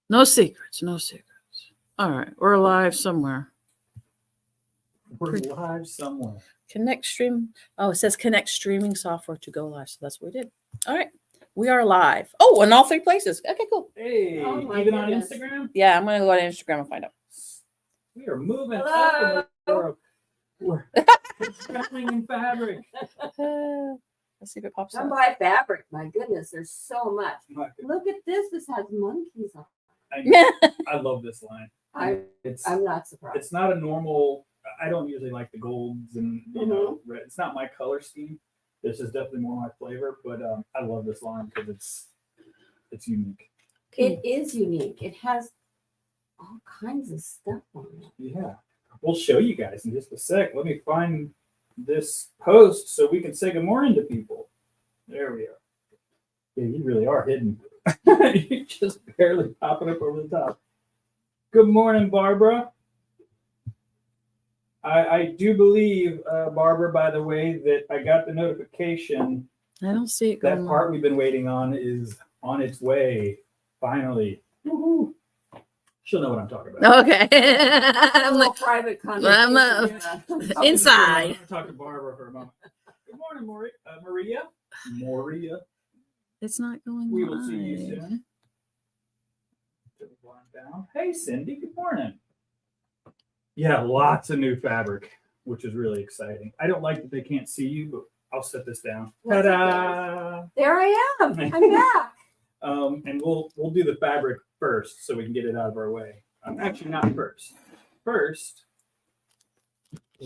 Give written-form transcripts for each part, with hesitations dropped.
No secrets. No secrets. All right. We're live somewhere. We're live somewhere. Connect stream. Oh, it says connect streaming software to go live. So that's what we did. All right. We are live. Oh, in all three places. Okay, cool. Hey, Oh my even goodness. on Instagram? Yeah, I'm going to go on Instagram and find out. We are moving Hello. up in the world. We're traveling in fabric. Let's see if it pops Come up. buy fabric. My goodness, there's so much. My- Look at this. This has monkeys on. I love this line. I'm not surprised. It's not a normal. I don't usually like the golds and Mm-hmm. red. It's not my color scheme. This is definitely more my flavor, but I love this line because it's unique. It is unique. It has all kinds of stuff on it. Yeah, we'll show you guys in just a sec. Let me find this post so we can say good morning to people. There we are. Yeah, you really are hidden. You're just barely popping up over the top. Good morning, Barbara. I do believe, Barbara, by the way, that I got the notification I don't see it going that on. part we've been waiting on is on its way. Finally. Woo-hoo. She'll know what I'm talking about. Okay. I'm A like, little private I'm not- conversation. Inside. I'm gonna talk to Barbara for a moment. Good morning, Maria. Maria. it's not going We will see you live. soon. Put the blind down. Hey, Cindy. Good morning. Yeah, lots of new fabric, which is really exciting. I don't like that they can't see you, but I'll set this down. That's Ta-da! There I am. I'm back. And we'll do the fabric first so we can get it out of our way. Actually, not first. First,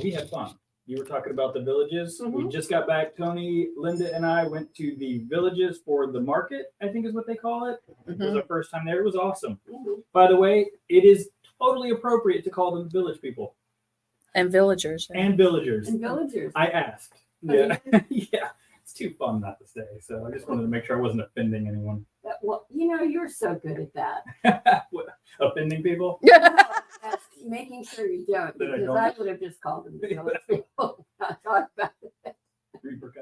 we had fun. You were talking about the villages. We Mhm. just got back. Tony, Linda, and I went to the villages for the market, I think is what they call it. It was our first time there. It was awesome. Mhm. By the way, it is totally appropriate to call them village people And villagers. yeah. and villagers. And villagers. I asked. Oh, Yeah. Yeah. It's too fun not to say. So I just wanted to make sure I wasn't offending anyone. Well, you're so good at that. What, offending people? That's making sure you don't, That I because don't. I would have just called them the village people. Not talked about it.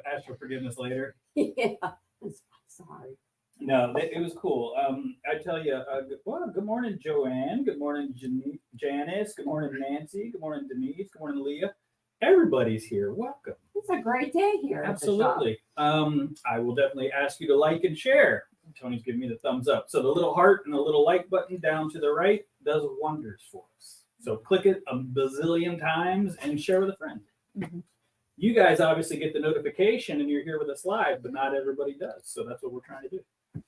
Ask for forgiveness later. Yeah. I'm sorry. No, it was cool. I tell you, good morning, Joann. Good morning, Janice. Good morning, Nancy. Good morning, Denise. Good morning, Leah. Everybody's here. Welcome. It's a great day here. at the shop. Absolutely. I will definitely ask you to like and share. Tony's giving me the thumbs up. So the little heart and the little like button down to the right does wonders for us. So click it a bazillion times and share with a friend. Mhm. You guys obviously get the notification and you're here with us live, but not everybody does. So that's what we're trying to do.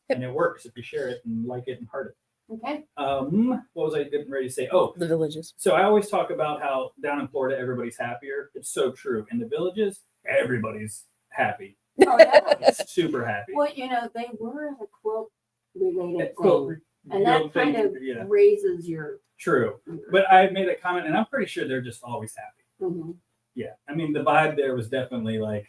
And it works if you share it and like it and heart it. Okay. What was I getting ready to say? Oh, The villages. so I always talk about how down in Florida, everybody's happier. It's so true. In the villages, everybody's happy. Oh, yeah. It's super happy. Well, they were a quilt related Quilt thing. And that kind of yeah, raises your. true. But I made a comment, and I'm pretty sure they're just always happy. Mhm. Yeah, I mean, the vibe there was definitely like,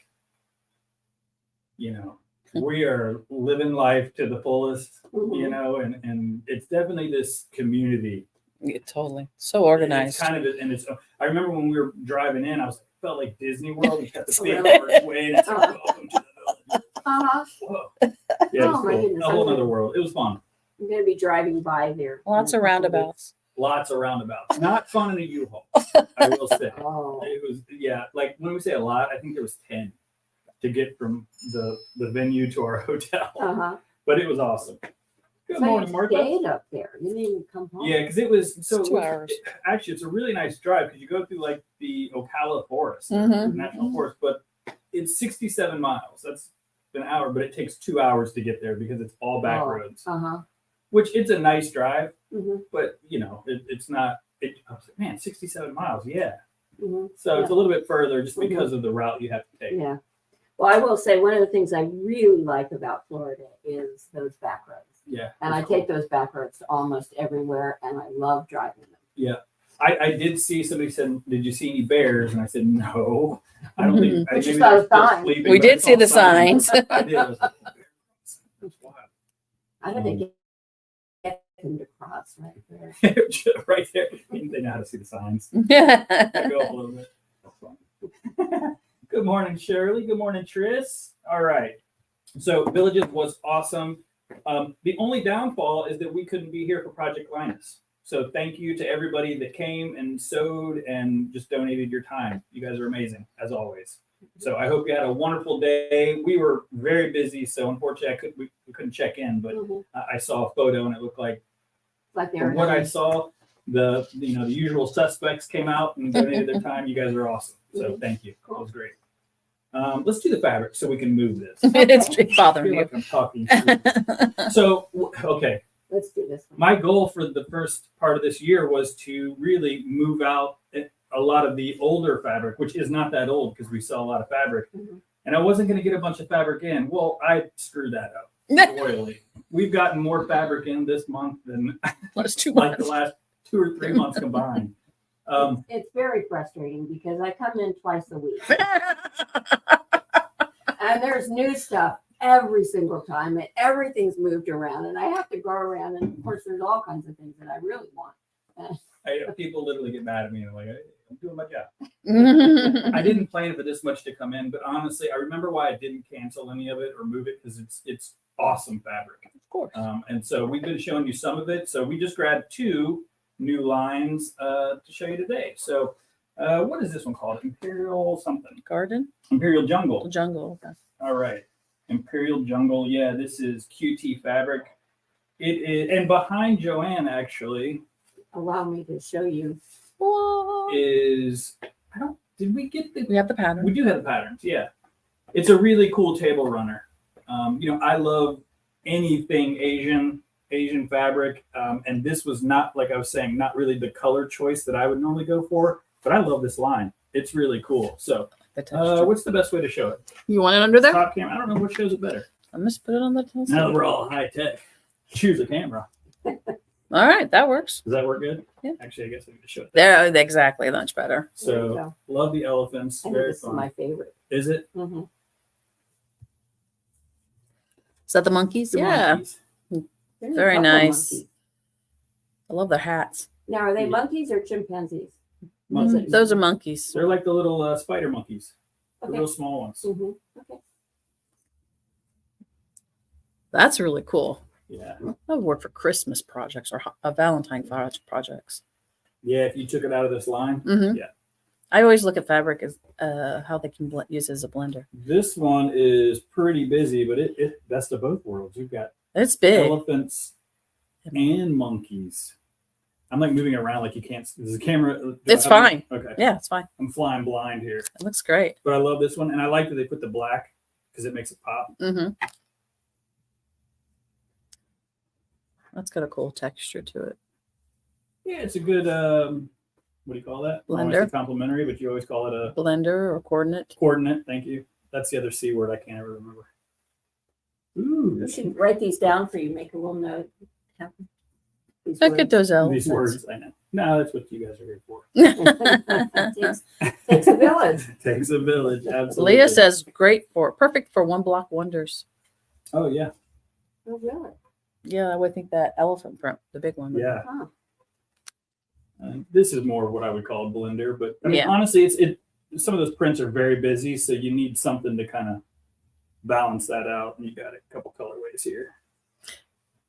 we are living life to the fullest, Mhm. and it's definitely this community. Yeah, totally. So organized. It's kind of, and it's. I remember when we were driving in, felt like Disney World. We got the big Really? archway, and it's like, welcome to the village. Uh-huh. Whoa. Yeah, it was Oh, my cool. goodness, A whole I'm other world. It was fun. I'm going to be driving by there. Lots of roundabouts. Lots of roundabouts. Not fun in a U-Haul, I will say. Oh. It was, yeah, like when we say a lot, I think there was 10 to get from the venue to our hotel. Uh-huh. But it was awesome. Good So morning, you Martha. stayed up there. You didn't even come home. Yeah, because it was so. It's 2 hours. Actually, it's a really nice drive because you go through like the Ocala Forest, Mhm. National Forest, but it's 67 miles. That's an hour, but it takes 2 hours to get there because it's all back Oh. roads. Uh-huh. Which it's a nice drive, Mm-hmm. but it's not. I was like, man, 67 miles, yeah. Mm-hmm. So it's a little bit further just Mhm. because of the route you have to take. Yeah. Well, I will say one of the things I really like about Florida is those back roads. Yeah. And I it's cool. take those back roads to almost everywhere, and I love driving them. I did see somebody said, "Did you see any bears?" And I said, "No, I don't think." But you maybe saw they're the still sign. sleeping, We but did I see saw the signs. signs. I did. I was like, "Oh, bears." That's wild. I don't think get them to cross right there. Right there. They know how to see the signs. I go up a little bit. That's fun. Good morning, Shirley. Good morning, Tris. All right. So Villages was awesome. The only downfall is that we couldn't be here for Project Linus. So thank you to everybody that came and sewed and just donated your time. You guys are amazing, as always. So I hope you had a wonderful day. We were very busy, so unfortunately we couldn't check in, but I saw a photo and it looked like Like from what I saw, the usual suspects came out and donated their time. You guys are awesome. So thank you. That was great. Let's do the fabric so we can move this. It's I bothering feel you. like I'm talking. So, okay. Let's do this one. My goal for the first part of this year was to really move out a lot of the older fabric, which is not that old because we sell a lot of fabric. And I wasn't going to get a bunch of fabric in. Well, I screwed that up royally. We've gotten more fabric in this month than Last 2 like months. the last 2 or 3 months combined. It's very frustrating because I come in twice a week and there's new stuff every single time and everything's moved around and I have to go around and of course there's all kinds of things that I really want. People literally get mad at me and they're like, hey, I'm doing my job. I didn't plan for this much to come in, but honestly, I remember why I didn't cancel any of it or move it because it's awesome fabric. Of course. And so we've been showing you some of it. So we just grabbed 2 new lines to show you today. So what is this one called? Imperial something. Garden? Imperial Jungle. Jungle. Okay. All right. Imperial Jungle. Yeah, this is QT fabric. It is, and behind Joann actually Allow me to show you. is, did we get the, We have the pattern. we do have the patterns. Yeah. It's a really cool table runner. I love anything Asian fabric. And this was not, like I was saying, not really the color choice that I would normally go for, but I love this line. It's really cool. So The texture. what's the best way to show it? You want it under there? Top camera. I don't know what shows it better. I'm just put it on the Now that we're all high tech, choose a camera. All right, that works. Does that work good? Yeah. Actually, I guess I need to show it. There, exactly. Much better. There you So go. love the elephants. I think Very this is fun. my favorite. Is it? Mhm. Is that the monkeys? The Yeah. monkeys. There's a Very couple nice. monkeys. I love their hats. Now, are they Yeah. monkeys or chimpanzees? Monkeys. Those are monkeys. They're like the little spider monkeys, the Okay. real small ones. Mhm. Okay. That's really cool. Yeah. I would work for Christmas projects or Valentine projects. Yeah. If you took it out of this line, Mm-hmm. Yeah. I always look at fabric as how they can use as a blender. this one is pretty busy, but it best of both worlds. You've got It's big. elephants and monkeys. I'm like moving around like you can't. Is the camera? do I It's have fine. it? Okay. Yeah, it's fine. I'm flying blind here, It looks great. but I love this one, and I like that they put the black because it makes it pop. Mm-hmm. That's got a cool texture to it. Yeah, it's a good. What do you call that? I don't wanna Blender. say complimentary, but you always call it a Blender or coordinate. coordinate. Thank you. That's the other C word I can't ever remember. Ooh, We should write these down for you. Make a little note. These Look at words. those these elephants. words. I know. No, that's what you guys are here for. Takes a village. Takes a village. Absolutely. Leah says perfect for one block wonders. Oh yeah, Oh, really? Yeah, I would think that elephant print, the big one. yeah. Huh. This is more of what I would call a blender, but I mean, Yeah. honestly, some of those prints are very busy, so you need something to kind of balance that out. And you got a couple colorways here.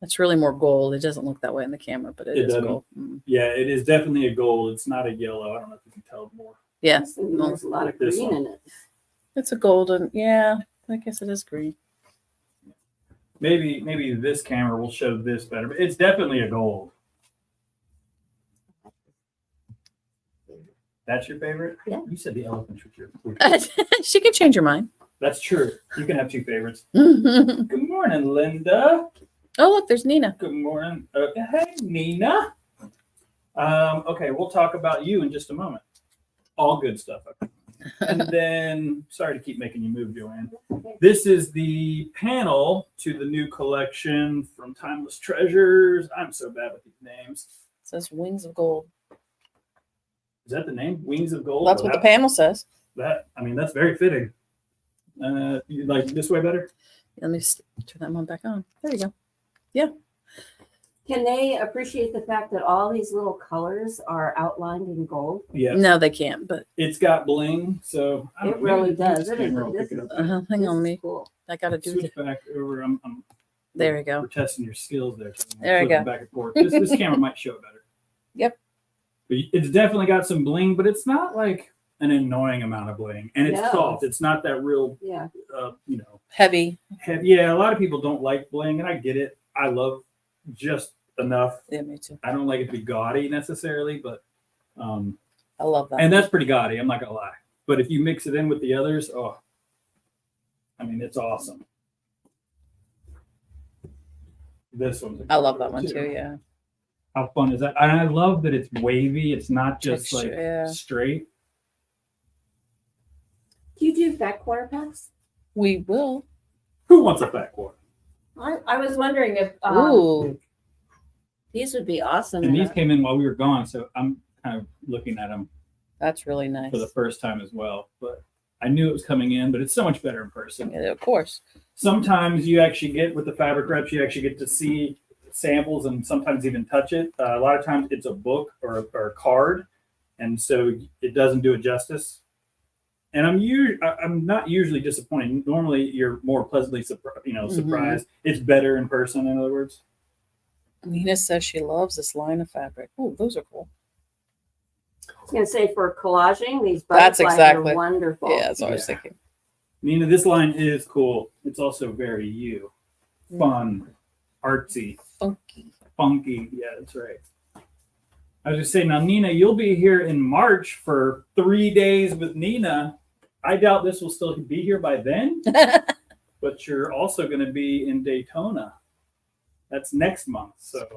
It's really more gold. It doesn't look that way in the camera, but It it is doesn't. gold. Mm. Yeah, it is definitely a gold. It's not a yellow. I don't know if you can tell more. Yeah, This thing, there's a lot Like of this green one. in it. it's a golden. Yeah, I guess it is green. Maybe this camera will show this better, but it's definitely a gold. That's your favorite? Yeah. You said the elephants were your. She can change your mind. That's true. You can have 2 favorites. Oh, Good morning, Linda. look, there's Nina. Good morning. Hey, Nina. Okay, we'll talk about you in just a moment. All good stuff. And then, sorry to keep making you move, Joann. Okay. This is the panel to the new collection from Timeless Treasures. I'm so bad with these names. It says Wings of Gold. Is that the name? Wings of Gold? That's what the panel says. That's very fitting. You like this way better? Let me turn that one back on. There you go. Can they appreciate the fact that all these little colors are outlined in gold? Yeah. No, they can't, but It's got bling, so I don't It know, really maybe does. this camera will pick it up. hang This on is me. Cool. I got to do Switch it. back over. I'm There we go. We're testing your skills there. So There we flipping go. Back and forth. This camera might show it better. Yep. But it's definitely got some bling, but it's not like an annoying amount of bling, and it's No. soft. It's not that real, Yeah. Heavy. heavy. Yeah, a lot of people don't like bling, and I get it. I love just enough. Yeah, me too. I don't like it to be gaudy necessarily, but I love that. and that's pretty gaudy. I'm not gonna lie. But if you mix it in with the others, oh, I mean, it's awesome. This one's. I love that one too. Yeah. How fun is that? And I love that it's wavy. It's not just Texture, like yeah. straight. Do you do fat quarter packs? We will. Who wants a fat quarter? I was wondering if Ooh. these would be awesome. And these came in while we were gone, so I'm kind of looking at them That's really nice. for the first time as well. But I knew it was coming in, but it's so much better in person. Yeah, of course. Sometimes you actually get with the fabric reps, you actually get to see samples and sometimes even touch it. A lot of times it's a book or a card, and so it doesn't do it justice. And I'm not usually disappointed. Normally you're more pleasantly surprised. It's better in person, in other words. Nina says she loves this line of fabric. Oh, those are cool. I was gonna say for collaging, these That's butterflies exactly- are wonderful. Yeah, that's what I was Yeah. thinking. Nina, this line is cool. It's also very you. Fun, artsy, funky. Yeah, that's right. I was just saying, now, Nina, you'll be here in March for 3 days with Nina. I doubt this will still be here by then, but you're also going to be in Daytona. That's next month. So I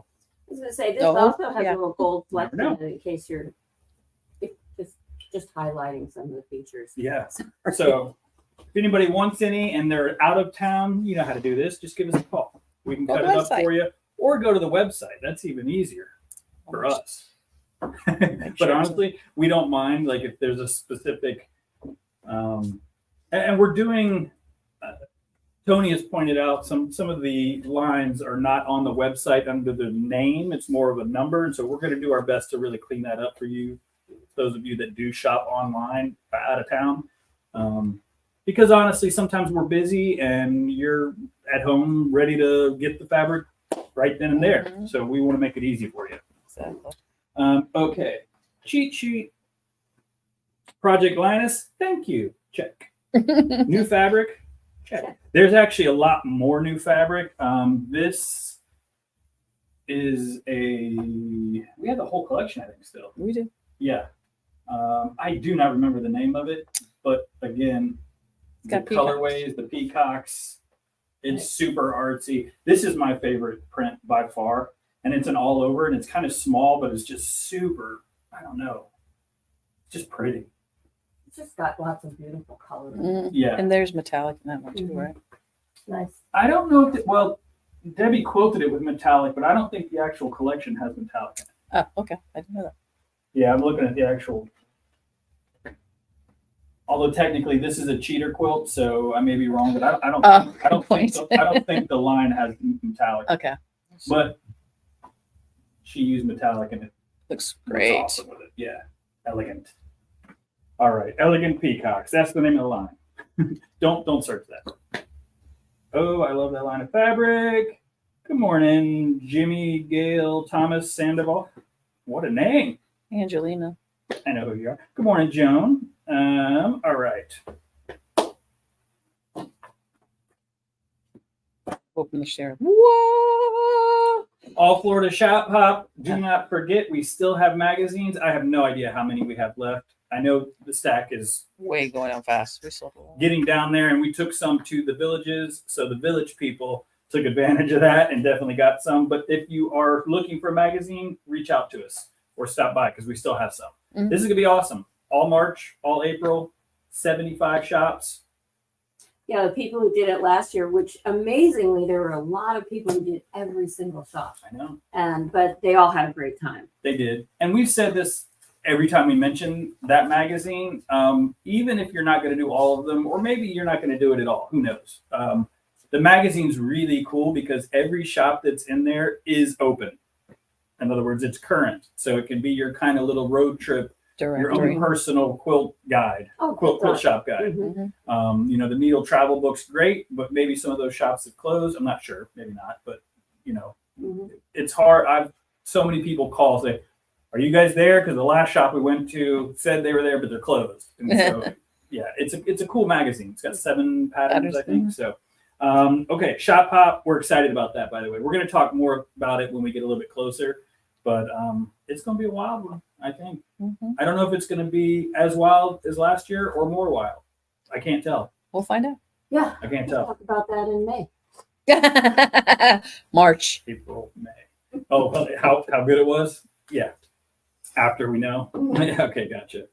was gonna say this Oh, also has yeah. a little gold fleck in Never it in case you're just highlighting some of the features. yeah. So if anybody wants any and they're out of town, you know how to do this. Just give us a call. We can Go cut to it the up website. for you, or go to the website. That's even easier for us. But sure. honestly, we don't mind. Like if there's a specific, and we're doing. Tony has pointed out some of the lines are not on the website under the name. It's more of a number, and so we're going to do our best to really clean that up for you. Those of you that do shop online out of town, because honestly, sometimes we're busy and you're at home ready to get the fabric right then and there. Mhm. So we want to make it easy for you. Exactly. Okay. Cheat sheet. Project Linus. Thank you. Check. New fabric. Check. There's actually a lot more new fabric. This is we have the whole collection, I think, still. We do. Yeah. I do not remember the name of it, but again, It's the got peacocks. colorways, the peacocks, it's super artsy. This is my favorite print by far, and it's an all over, and it's kind of small, but it's just super, I don't know, just pretty. It's just got lots of beautiful colors. Mm. Yeah. And there's metallic in that one too, Mhm. right? Nice. I don't know if well, Debbie quilted it with metallic, but I don't think the actual collection has metallic in it. Oh, okay. I didn't know that. Yeah, I'm looking at the actual. Although technically this is a cheater quilt, so I may be wrong, but I don't. Oh, I don't good think. I don't think the line has metallic. Okay. But she used metallic and it Looks was great. awesome with it. Yeah, elegant. All right, elegant peacocks. That's the name of the line. Don't search that. Oh, I love that line of fabric. Good morning, Jimmy, Gail, Thomas, Sandoval. What a name! Angelina. I know who you are. Good morning, Joan. All right. Open the share. Whoa! All Florida Shop Hop. Do not forget, we still have magazines. I have no idea how many we have left. I know the stack is Way going down fast. We still have a lot. getting down there, and we took some to the villages. So the village people took advantage of that and definitely got some. But if you are looking for a magazine, reach out to us or stop by because we still have some. Mhm. This is going to be awesome. All March, all April, 75 shops. Yeah, the people who did it last year, which amazingly, there were a lot of people who did every single shop, I know. but they all had a great time. They did. And we've said this every time we mention that magazine, even if you're not going to do all of them, or maybe you're not going to do it at all, who knows? The magazine's really cool because every shop that's in there is open. In other words, it's current. So it can be your kind of little road trip your own Directory. personal quilt guide, Oh, quilt good. shop guide. Mhm. You know, the needle travel book's great, but maybe some of those shops have closed. I'm not sure, maybe not, but you know, Mhm. it's hard. I've so many people call say, "Are you guys there?" Because the last shop we went to said they were there, but they're closed. And so, yeah, it's a cool magazine. It's got 7 patterns, I think. So, okay, Shop Hop. We're excited about that. By the way, we're going to talk more about it when we get a little bit closer. But it's going to be a wild one, I think. I don't know if it's going to be as wild as last year or more wild. I can't tell. We'll find out. Yeah. I can't We'll tell. talk about that in May. March. April, May. Oh, well, how good it was? Yeah. After we know. Okay, gotcha.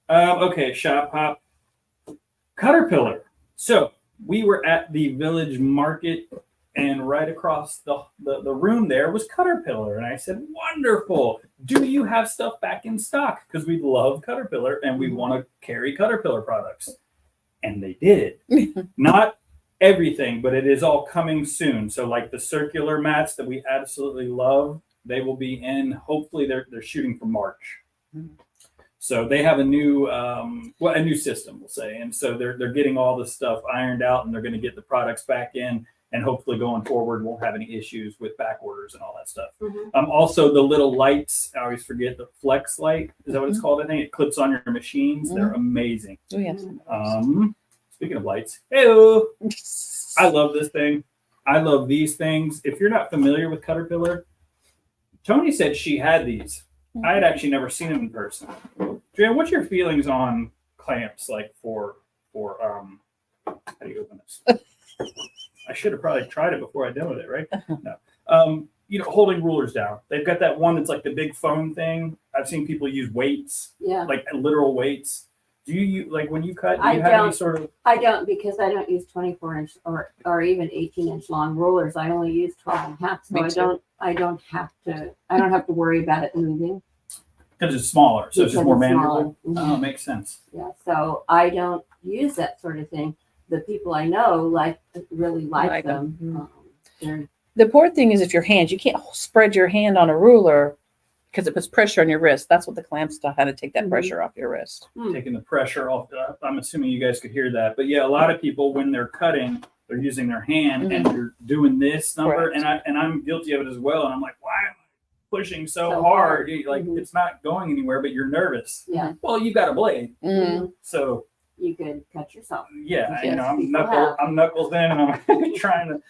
Okay, Shop Hop. Caterpillar. So we were at the village market, and right across the room there was Caterpillar. And I said, wonderful. Do you have stuff back in stock? Because we love Caterpillar and we want to carry Caterpillar products. And they did. Not everything, but it is all coming soon. So like the circular mats that we absolutely love, they will be in, hopefully they're shooting for March. So they have a new a new system, we'll say. And so they're getting all the stuff ironed out, and they're going to get the products back in, and hopefully going forward won't have any issues with back orders and all that stuff. Also the little lights, I always forget, the flex light, is that what it's called? I think it clips on your machines. They're amazing. Oh, yes. Speaking of lights, hello. I love this thing. I love these things. If you're not familiar with Caterpillar, Tony said she had these. I had actually never seen them in person. Joann, what's your feelings on clamps, like for how do you open this? I should have probably tried it before I demoed it, right? No. You know, holding rulers down. They've got that one that's like the big foam thing. I've seen people use weights, Yeah. like literal weights. Do you like when you cut? Do I you have don't. any sort of? I don't, because I don't use 24-inch or even 18-inch long rulers. I only use 12 and a half. So Me too. I don't have to worry about it moving. Because it's smaller, so it's just Because more it's manageable. smaller. Oh, makes sense. Yeah. So I don't use that sort of thing. The people I know really like Like them. them. They're The poor thing is if your hands, you can't spread your hand on a ruler because it puts pressure on your wrist. That's what the clamps do, how to take that Mhm. pressure off your wrist. Taking the pressure off. I'm assuming you guys could hear that, but yeah, a lot of people when they're cutting, they're using their hand and you're doing this number, Correct. and I'm guilty of it as well. And I'm like, why am I pushing so So hard? hard. Like Mhm. it's not going anywhere, but you're nervous. Yeah. Well, you got a blade, Mm. so You could cut yourself. yeah, you Yes, know, people have. I'm knuckles in, and I'm trying to.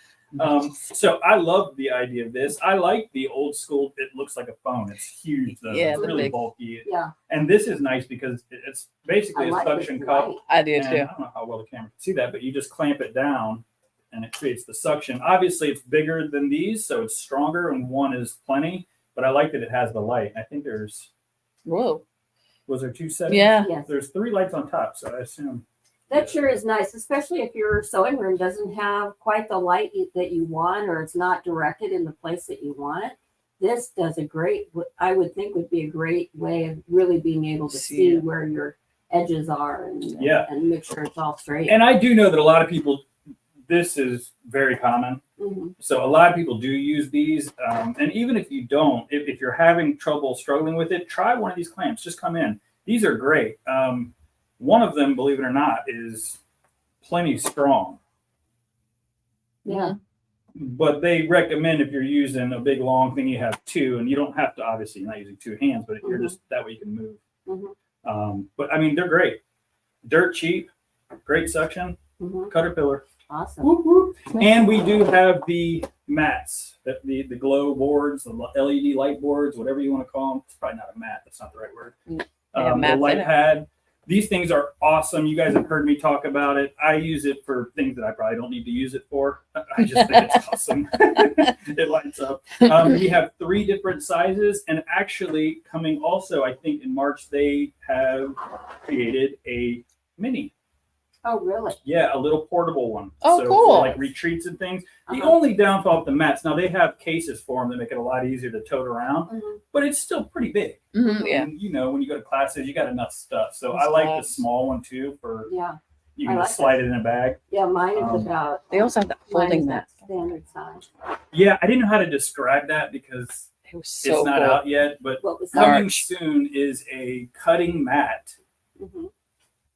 So I love the idea of this. I like the old school. It looks like a phone. It's huge though. Yeah, It's the really big- bulky. Yeah. And this is nice because it's basically I a like suction this cup. light. I do And too. I don't know how well the camera can see that, but you just clamp it down and it creates the suction. Obviously, it's bigger than these, so it's stronger, and one is plenty. But I like that it has the light. I think Whoa. was there 2 settings? Yeah. Yes. There's 3 lights on top, so I assume. That sure is nice, especially if your sewing room doesn't have quite the light that you want, or it's not directed in the place that you want it. This does I would think would be a great way of really being able to see it. where your edges are Yeah. and make sure it's all straight. And I do know that a lot of people, this is very common. Mhm. So a lot of people do use these. And even if you don't, if you're having trouble struggling with it, try one of these clamps. Just come in. These are great. One of them, believe it or not, is plenty strong. Yeah. But they recommend if you're using a big long thing, you have 2, and you don't have to, obviously, you're not using 2 hands, but if you're just that way you can move. Mhm. But I mean, they're great. Dirt cheap, great suction, Mhm. Caterpillar. Awesome. Whoop, whoop. And we do have the mats, the glow boards, the LED light boards, whatever you want to call them. It's probably not a mat. That's not the right word. The mats light in it. pad. These things are awesome. You guys have heard me talk about it. I use it for things that I probably don't need to use it for. I just think it's awesome. It lights up. We have 3 different sizes, and actually coming also, I think in March, they have created a mini. Oh, really? Yeah, a little portable one. Oh, so cool. For like retreats and things. The Uh-huh. only downfall of the mats, now they have cases for them that make it a lot easier to tote around, Mhm. but it's still pretty big. Yeah. And, you know, when you go to classes, you got enough stuff. So That's I like nice. the small one too. For Yeah. you I can like just slide it in a bag. Yeah, mine is Um, about They also have that mine folding is mat. that standard size. Yeah, I didn't know how to describe that because It was so it's not cool. out yet, but What was that? coming March. soon is a cutting mat. Mhm.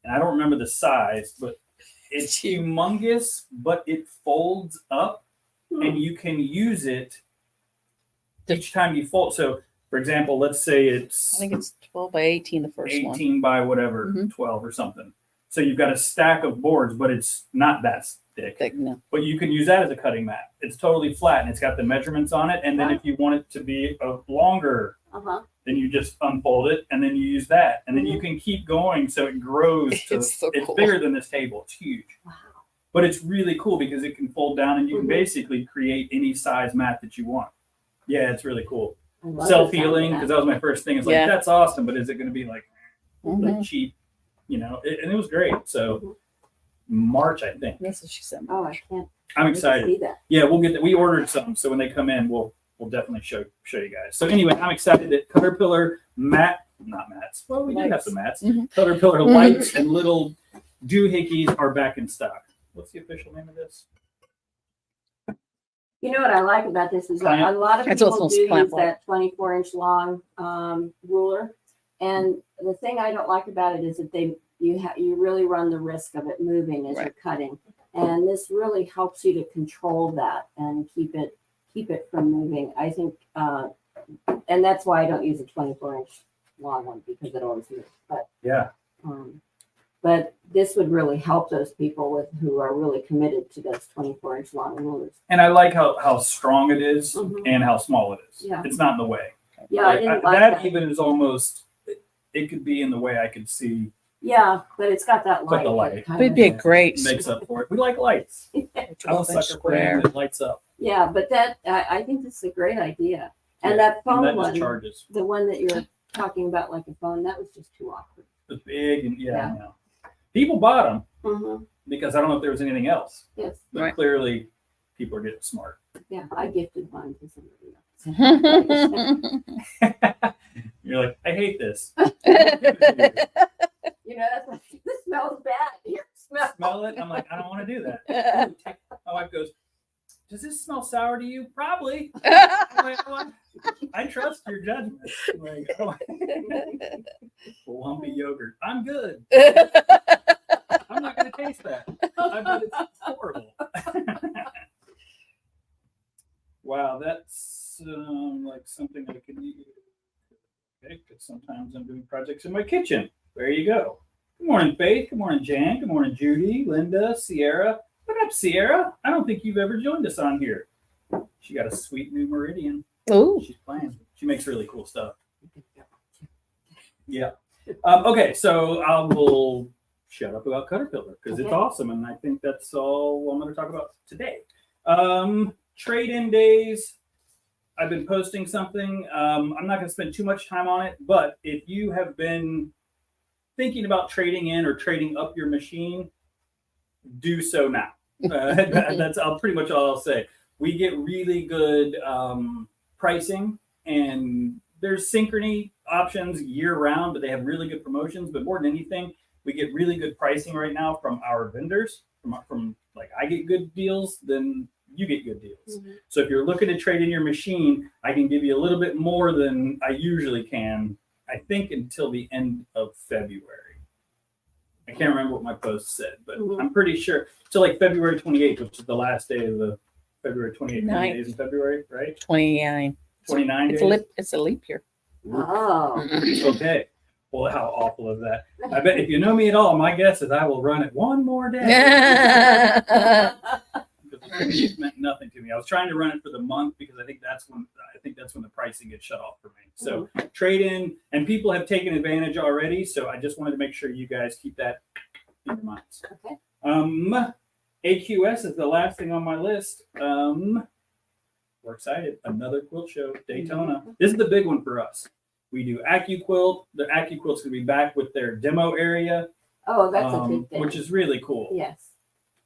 And I don't remember the size, but it's humongous, but it folds up and you can use it each time you fold. So, for example, let's say I it's think it's 12 by 18, the first 18 one. by whatever, Mhm. 12 or something. So you've got a stack of boards, but it's not that thick. Thick, no. But you can use that as a cutting mat. It's totally flat and it's got the measurements on it. And then if you want it to be a longer, Uh-huh. then you just unfold it and then you use that. And then you can keep going so it grows to It's so it's cool. bigger than this table. It's huge. Wow. But it's really cool because it can fold down and you can Mhm. basically create any size mat that you want. Yeah, it's really cool. I love the Self-healing, sound because of that was my first thing. It's like, Yeah. that's awesome, but is it going to be like Mhm. cheap? You know, and it was great. So Mhm. March, I think. that. That's what she said. Oh, I can't I'm wait to excited. see that. Yeah, we'll get that. We ordered some, so when they come in, we'll definitely show you guys. So anyway, I'm excited that Caterpillar not mats. Well, we do have Lights. some mats. Mhm. Caterpillar Mhm. lights and little doohickeys are back in stock. What's the official name of this? You know what I like about this is Clamp. a lot of That's what people it's do clamp use that 24-inch long ruler, and the thing I don't like about it is that you really run the risk of it moving as you're cutting, and this really helps you to control that and keep it from moving. I think, and that's why I don't use a 24-inch long one because it always moves. Yeah. But this would really help those people who are really committed to those 24-inch long rulers. And I like how strong it is Mhm. and how small it is. Yeah. It's not in the way. Yeah, I didn't like that that. even is almost, it could be in the way I could see. Yeah, but it's got that But light. the that light. kind It'd of- be a great Makes up for it. We like lights. I'm a 12-inch sucker for anything square. that lights up. Yeah, but I think this is a great idea. And Yeah, that phone and that one, just charges. the one that you're talking about like a phone, that was just too awkward. It's big and yeah, Yeah. I know. People bought them Mm-hmm. because I don't know if there was anything else, Yes. but Right. clearly people are getting smart. Yeah, I gifted one to somebody else. You're like, I hate this. You know, that's like, this smells bad. Here, Smell it. I'm like, I don't want to do that. Ooh, my wife goes, does this smell sour to you? Probably. I'm like, well, I trust your judgment. I'm like, oh, lumpy yogurt. I'm good. I'm not going to taste that. I bet it's horrible. Wow, that's like something I could use. Okay, because sometimes I'm doing projects in my kitchen. There you go. Good morning, Faith. Good morning, Jan. Good morning, Judy, Linda, Sierra. What up, Sierra? I don't think you've ever joined us on here. She got a sweet new Meridian. Ooh. She's playing. She makes really cool stuff. Yeah. Okay, so I will shut up about Caterpillar because it's Okay. awesome, and I think that's all I'm going to talk about today. Trade-in days. I've been posting something. I'm not going to spend too much time on it, but if you have been thinking about trading in or trading up your machine, do so now. That's pretty much all I'll say. We get really good pricing, and there's synchrony options year round, but they have really good promotions. But more than anything, we get really good pricing right now from our vendors. From like I get good deals, then you get good deals. Mhm. So if you're looking to trade in your machine, I can give you a little bit more than I usually can. I think until the end of February. I can't remember what my post said, but Mhm. I'm pretty sure till like February 28th, which is the last day of the February 28th. How many days in February, right? 29. 29 days. It's a leap year. Oh. Okay. Well, how awful is that? I bet if you know me at all, my guess is I will run it one more day. Because the 28th meant nothing to me. I was trying to run it for the month because I think that's when the pricing gets shut off for me. So trade in, and people have taken advantage already. So I just wanted to make sure you guys keep that in your minds. Okay. AQS is the last thing on my list. We're excited. Another quilt show, Daytona. This is the big one for us. We do AccuQuilt. The AccuQuilt's going to be back with their demo area, Oh, that's a big thing. which is really cool. Yes.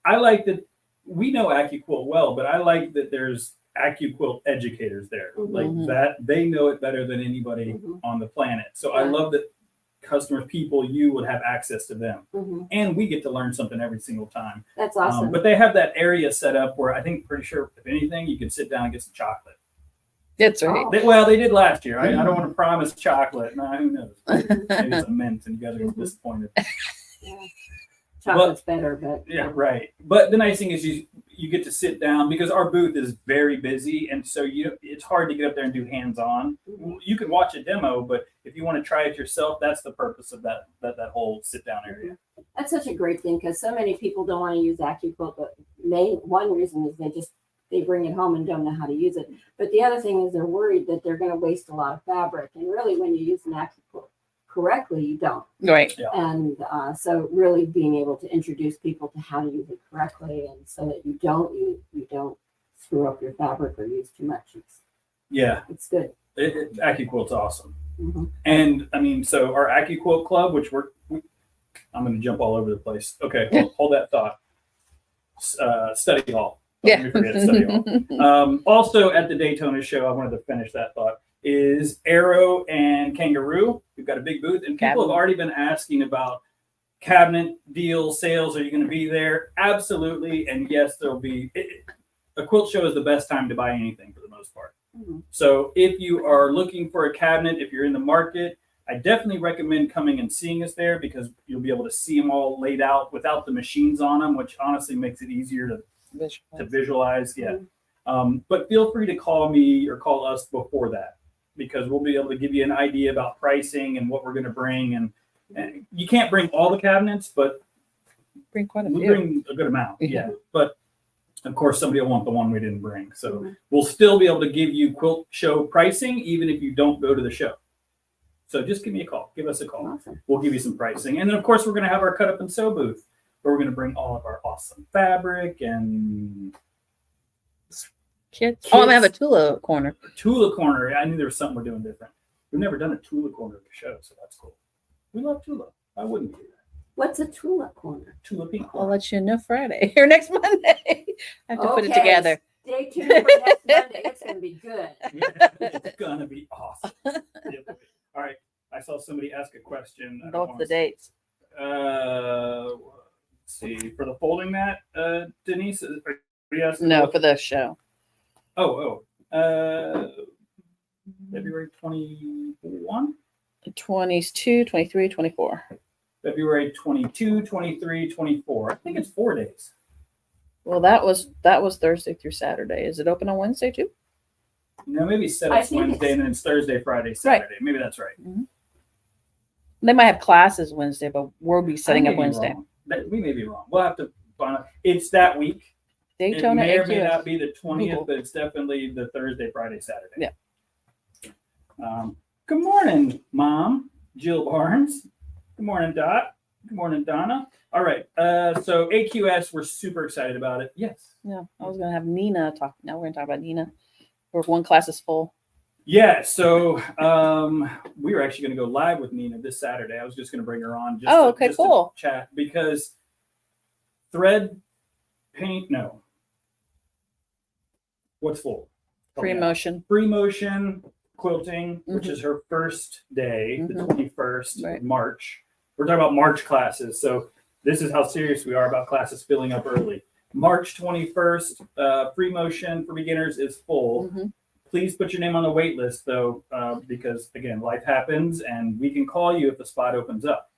I like that we know AccuQuilt well, but I like that there's AccuQuilt educators there. Mhm. Like that, they know it better than anybody Mhm. on the planet. So I Yeah. love that customers, people, you would have access to them. Mhm. And we get to learn something every single time. That's awesome. But they have that area set up where I think, pretty sure, if anything, you can sit down and get some chocolate. That's right. Well, they did last year. I don't want to promise chocolate. No, who knows? Maybe it's a mint and you guys are disappointed. Yeah. Chocolate's better, but Yeah, right. But the nice thing is you get to sit down because our booth is very busy, and so it's hard to get up there and do hands-on. You can watch a demo, but if you want to try it yourself, that's the purpose of that whole sit-down area. that's such a great thing because so many people don't want to use AccuQuilt, but one reason is they bring it home and don't know how to use it. But the other thing is they're worried that they're going to waste a lot of fabric, and really, when you use an AccuQuilt correctly, you don't. Right. Yeah. And so really being able to introduce people to how to use it correctly, and so that you don't screw up your fabric or use too much. It's good. AccuQuilt's awesome. Mm-hmm. And I mean, so our AccuQuilt club, which I'm going to jump all over the place. Okay, hold that thought. Study hall. Don't let me forget study hall. Also at the Daytona show, I wanted to finish that thought, is Arrow and Kangaroo. We've got a big booth, and people have already been asking about cabinet deals, sales. Are you going to be there? Absolutely. And yes, there'll be. A quilt show is the best time to buy anything for the most part. Mm-hmm. So if you are looking for a cabinet, if you're in the market, I definitely recommend coming and seeing us there because you'll be able to see them all laid out without the machines on them, which honestly makes it easier to visualize. Yeah. But feel free to call me or call us before that because we'll be able to give you an idea about pricing and what we're going to bring. And you can't bring all the cabinets, but Bring quite a we'll few. bring a good amount. Yeah. But of course, somebody will want the one we didn't bring. So we'll still be able to give you quilt show pricing, even if you don't go to the show. So just give me a call. Give us a call. Awesome. We'll give you some pricing. And then, of course, we're going to have our cut up and sew booth where we're going to bring all of our awesome fabric and Kids. Oh, I'm gonna have a Tula corner. Tula corner. I knew there was something we're doing different. We've never done a Tula corner at the show, so that's cool. We love Tula. I wouldn't do that. What's a Tula corner? Tula pink I'll corner. let you know Friday or next Monday. I have to put it Okay. together. Stay tuned for next Monday. It's going to be good. Yeah, it's going to be awesome. Yep. All right. I saw somebody ask a question. I don't Both wanna the dates. Let's see. For the folding mat, Denise, are you asking? No, for the show. February 21? 22, 23, 24. February 22, 23, 24. I think it's 4 days. Well, that was Thursday through Saturday. Is it open on Wednesday too? No, maybe set I up think Wednesday it's- and then it's Thursday, Friday, Saturday. Maybe that's right. They might have classes Wednesday, but we'll be setting I up may be Wednesday. wrong. We may be wrong. We'll have to find out. It's that week. Daytona it may or may AQS. not be the 20th, Google. but it's definitely the Thursday, Friday, Saturday. Yeah. Good morning, Mom. Jill Barnes. Good morning, Dot. Good morning, Donna. All right. So AQS, we're super excited about it. Yes. Yeah, I was gonna have Nina talk. Now we're gonna talk about Nina. Or if one class is full. Yeah. So we were actually going to go live with Nina this Saturday. I was just going to bring her on. Just Okay, just cool. to chat because thread paint. No. What's full? Free motion. Free motion quilting, which Mhm. is her first day, the Mhm. 21st Right. of March. We're talking about March classes. So this is how serious we are about classes filling up early. March 21st, free motion for beginners is full. Mhm. Please put your name on the wait list though, because again, life happens and we can call you if the spot opens up.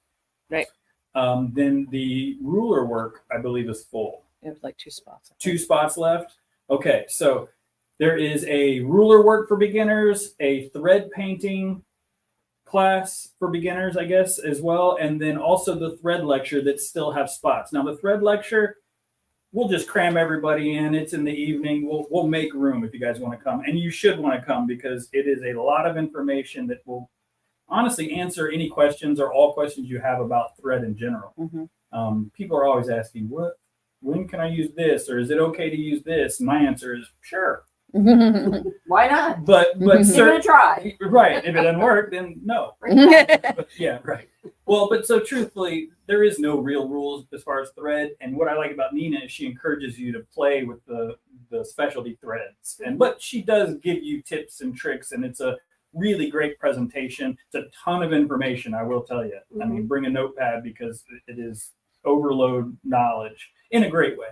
Right. Then the ruler work, I believe, is full. It was like 2 spots. 2 spots left. Okay, so there is a ruler work for beginners, a thread painting class for beginners, I guess, as well, and then also the thread lecture that still have spots. Now, the thread lecture, we'll just cram everybody in. It's in the evening. We'll make room if you guys want to come, and you should want to come because it is a lot of information that will honestly answer any questions or all questions you have about thread in general. Mhm. People are always asking, when can I use this? Or is it okay to use this? My answer is sure. Why not? But Give it a certain, try. right. If it doesn't work, then no. Bring it back. But, yeah, right. Well, but so truthfully, there is no real rules as far as thread. And what I like about Nina is she encourages you to play with the specialty threads. But she does give you tips and tricks, and it's a really great presentation. It's a ton of information, I will tell you. I mean, bring a notepad because it is overload knowledge in a great way.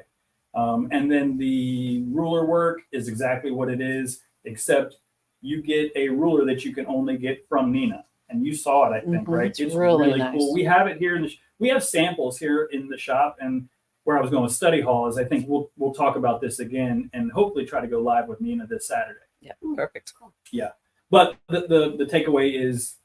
And then the ruler work is exactly what it is, except you get a ruler that you can only get from Nina. And you saw it, I think, right? It's really nice. cool. We have it here we have samples here in the shop, and where I was going with study hall is I think we'll talk about this again and hopefully try to go live with Nina this Saturday. Yeah, perfect. Yeah. But the takeaway is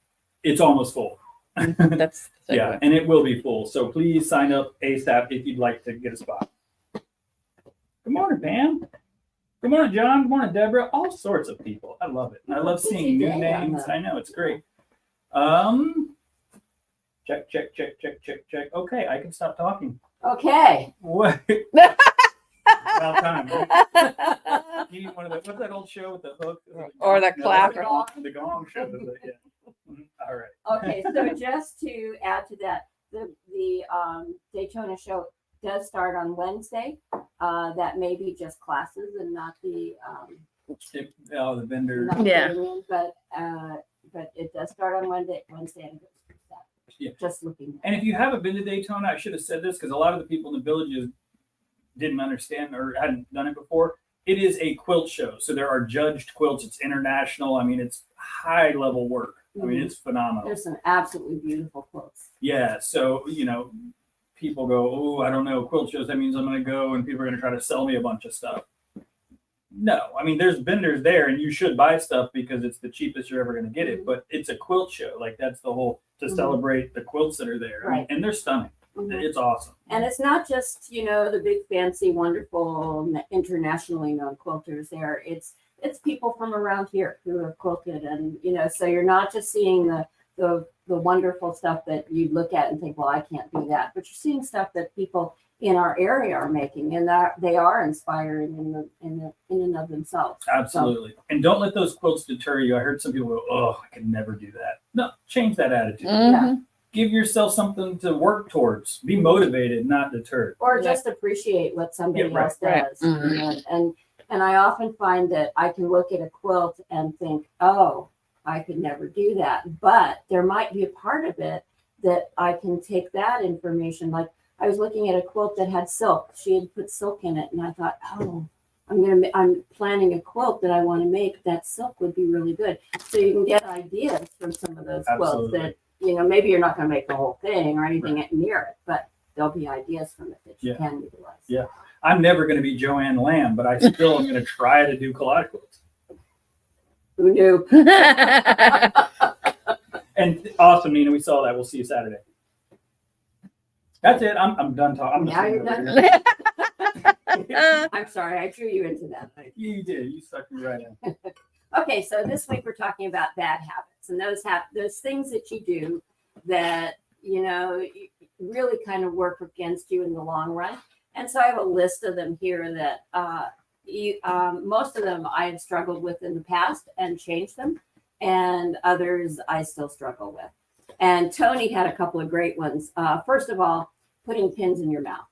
it's almost full. That's the Yeah, and it will be full. So please sign up ASAP if you'd like to get a spot. Good morning, Pam. Good morning, John. Good morning, Deborah. All sorts of people. I love it. And I love seeing new names. I know, it's great. Check. Okay, I can stop talking. Okay. What? About time. Right? You need one of the, what's that old show with the hook? Or the No, clapper. The gong show. Yeah. All right. Okay, so just to add to that, the Daytona show does start on Wednesday. That may be just classes and not the The vendor. not Yeah. training, but it does start on Wednesday and it goes through Saturday. Yeah. Just looking at And if you haven't been to Daytona, I should have said this because a lot of the people in the villages didn't understand or hadn't done it before. It is a quilt show. So there are judged quilts. It's international. I mean, it's high level work. I mean, it's phenomenal. There's some absolutely beautiful quilts. Yeah. So, people go, oh, I don't know, quilt shows. That means I'm going to go and people are going to try to sell me a bunch of stuff. No, I mean, there's vendors there and you should buy stuff because it's the cheapest you're ever going to get it. But it's a quilt show. Like that's the whole to celebrate the quilts that are there. Right. And they're stunning. Mhm. It's awesome. And it's not just, the big fancy, wonderful, internationally known quilters there. It's people from around here who have quilted and, so you're not just seeing the wonderful stuff that you look at and think, well, I can't do that. But you're seeing stuff that people in our area are making and that they are inspiring in and of themselves. Absolutely. And don't let those quilts deter you. I heard some people go, oh, I could never do that. No, change that attitude. Mhm. Give yourself something to work towards. Be motivated, not deterred. Or Yeah. just appreciate what somebody Yeah, right, else right. does. Mhm. And I often find that I can look at a quilt and think, oh, I could never do that. But there might be a part of it that I can take that information. Like I was looking at a quilt that had silk. She had put silk in it, and I thought, oh, I'm planning a quilt that I want to make. That silk would be really good. So you can get ideas from some of those quilts that, maybe you're not going to make the whole thing or anything near it, but there'll be ideas from it that you can utilize. Yeah. I'm never going to be Joann Lamb, but I still am going to try to do collage quilts. Who knew? And awesome, Nina. We saw that. We'll see you Saturday. That's it. I'm done talking. Now you're done. done. I'm sorry, I drew you into that. You did. You sucked me right in. Okay, so this week we're talking about bad habits and those things that you do that really kind of work against you in the long run. And so I have a list of them here that most of them I have struggled with in the past and changed them, and others I still struggle with. And Tony had a couple of great ones. First of all, putting pins in your mouth.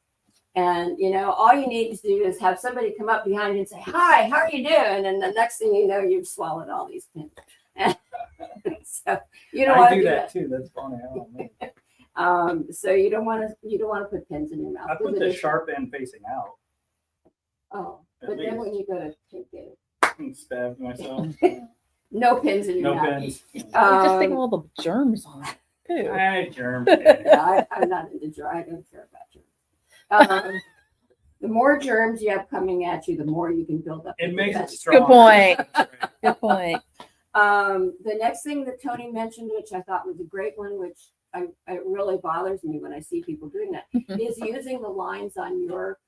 And, all you need to do is have somebody come up behind you and say, hi, how are you doing? And the next thing you know, you've swallowed all these pins. So you don't want I to do that too. That's funny. Oh, man. So you don't want to put pins in your mouth. I put the sharp end facing out. Oh, At but then least. when you go to take it, And stab myself. no pins in your No mouth. pins. Just think of all the germs on it. Ew. Hey, germ. Yeah, I'm not into germs. I don't care about germs. The more germs you have coming at you, the more you can build up. It makes it defense. strong. Good point. Good point. The next thing that Tony mentioned, which I thought was a great one, which it really bothers me when I see people doing that, is using the lines on your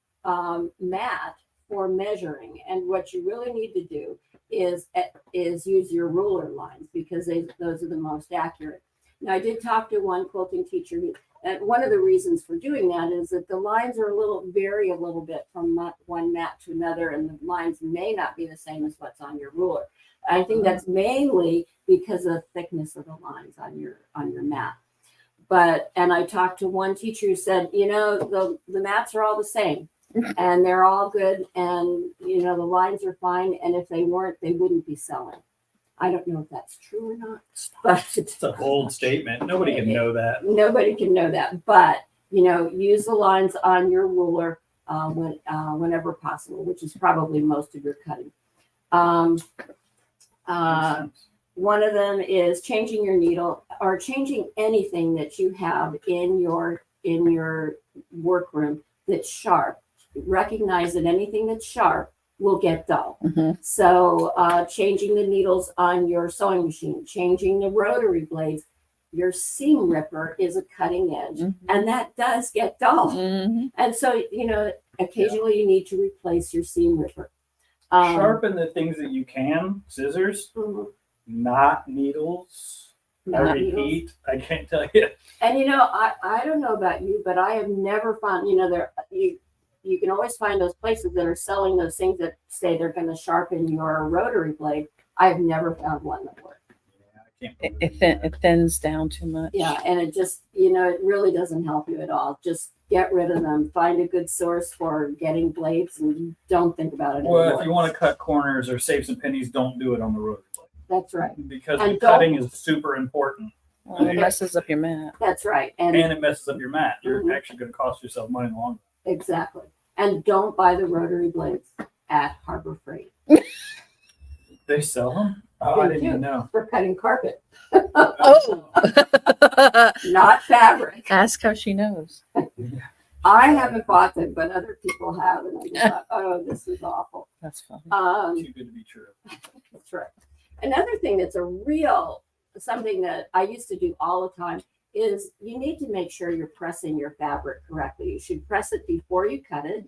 mat for measuring. And what you really need to do is use your ruler lines because those are the most accurate. Now, I did talk to one quilting teacher and one of the reasons for doing that is that the lines are vary a little bit from one mat to another, and the lines may not be the same as what's on your ruler. I think that's mainly because of the thickness of the lines on your mat. And I talked to one teacher who said, the mats are all the same and they're all good, and the lines are fine, and if they weren't, they wouldn't be selling. I don't know if that's true or not, but It's a bold statement. Nobody can know that. Nobody can know that, but use the lines on your ruler whenever possible, which is probably most of your cutting. One of them is changing your needle or changing anything that you have in your workroom that's sharp. Recognize that anything that's sharp will get dull. Mhm. So changing the needles on your sewing machine, changing the rotary blades. Your seam ripper is a cutting edge, Mhm. and that does get dull. Mhm. And so, occasionally you need to replace your seam ripper. Sharpen the things that you can, scissors, Mhm. not needles. Not I needles. repeat, I can't tell you. And I don't know about you, but I have never found, you can always find those places that are selling those things that say they're going to sharpen your rotary blade. I've never found one that works. I can't It thins down too much. Yeah, and it just, it really doesn't help you at all. Just get rid of them. Find a good source for getting blades and don't think about it Well, anymore. if you want to cut corners or save some pennies, don't do it on the rotary blade. That's right. Because And the cutting is super important. Well, it messes up your mat. That's right. And it messes up your mat. You're Mhm. actually going to cost yourself money in the long run. Exactly. And don't buy the rotary blades at Harbor Freight They sell them? Oh, They I didn't do. even know. for cutting carpet, Oh. not fabric. Ask how she knows. I haven't bought them, but other people have, and I just thought, oh, this is awful. That's funny. Too good to be true. That's right. Another thing that's something that I used to do all the time is you need to make sure you're pressing your fabric correctly. You should press it before you cut it.